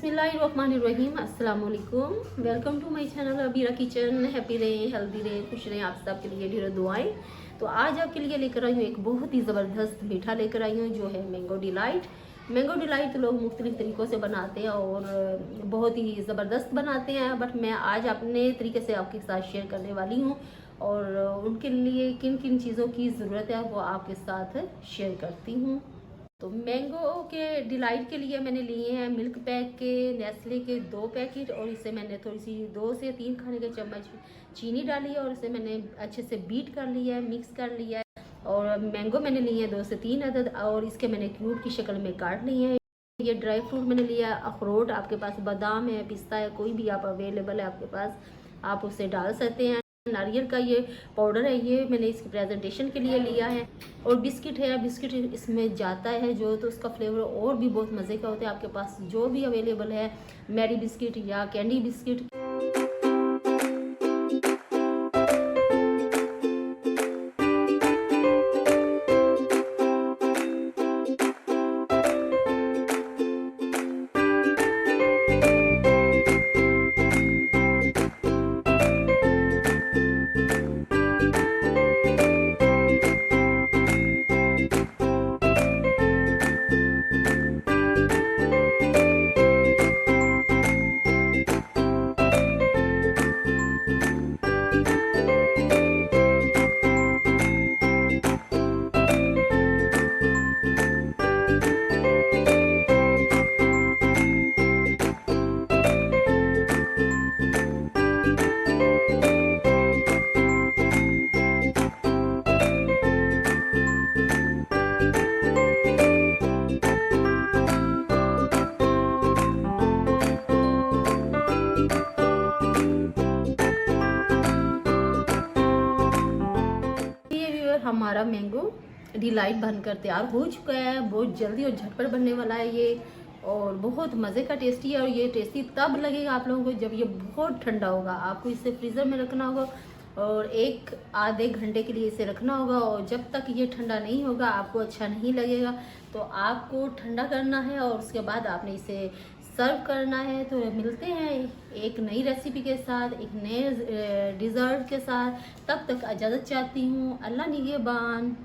बिस्मिल्लाहिर्रहमानिर्रहीम, अस्सलाम वालेकुम। Welcome to my channel Abira kitchen. Happy रहें, हेल्दी रहें, खुश रहें, आप सब के लिए ढेरों दुआएं। तो आज आपके लिए लेकर आई हूँ एक बहुत ही ज़बरदस्त मीठा लेकर आई हूँ जो है मैंगो डिलाइट। मैंगो डिलाइट लोग मुख्तलिफ तरीक़ों से बनाते हैं और बहुत ही ज़बरदस्त बनाते हैं, बट मैं आज अपने तरीके से आपके साथ शेयर करने वाली हूँ और उनके लिए किन किन चीज़ों की ज़रूरत है वो आपके साथ शेयर करती हूँ। तो मैंगो के डिलाइट के लिए मैंने लिए हैं मिल्क पैक के नेस्ले के 2 पैकेट और इसे मैंने थोड़ी सी 2 से 3 खाने के चम्मच चीनी डाली है और इसे मैंने अच्छे से बीट कर लिया है, मिक्स कर लिया है। और मैंगो मैंने लिए हैं 2 से 3 अदद और इसके मैंने क्यूब की शक्ल में काट लिए हैं। ये ड्राई फ्रूट मैंने लिया अखरोट, आपके पास बादाम है, पिस्ता है, कोई भी आप अवेलेबल है आपके पास, आप उसे डाल सकते हैं। नारियल का ये पाउडर है, ये मैंने इसकी प्रेजेंटेशन के लिए लिया है। और बिस्किट है, बिस्किट इसमें जाता है जो, तो उसका फ्लेवर और भी बहुत मज़े का होता है। आपके पास जो भी अवेलेबल है, मैरी बिस्किट या कैंडी बिस्किट। हमारा मैंगो डिलाइट बनकर तैयार हो चुका है। बहुत जल्दी और झटपट बनने वाला है ये और बहुत मज़े का टेस्टी है। और ये टेस्टी तब लगेगा आप लोगों को जब ये बहुत ठंडा होगा। आपको इसे फ्रीज़र में रखना होगा और 1 आधे घंटे के लिए इसे रखना होगा और जब तक ये ठंडा नहीं होगा आपको अच्छा नहीं लगेगा। तो आपको ठंडा करना है और उसके बाद आपने इसे सर्व करना है। तो मिलते हैं एक नई रेसिपी के साथ, एक नए डिज़र्ट के साथ। तब तक इजाज़त चाहती हूँ। अल्लाह निगहबान।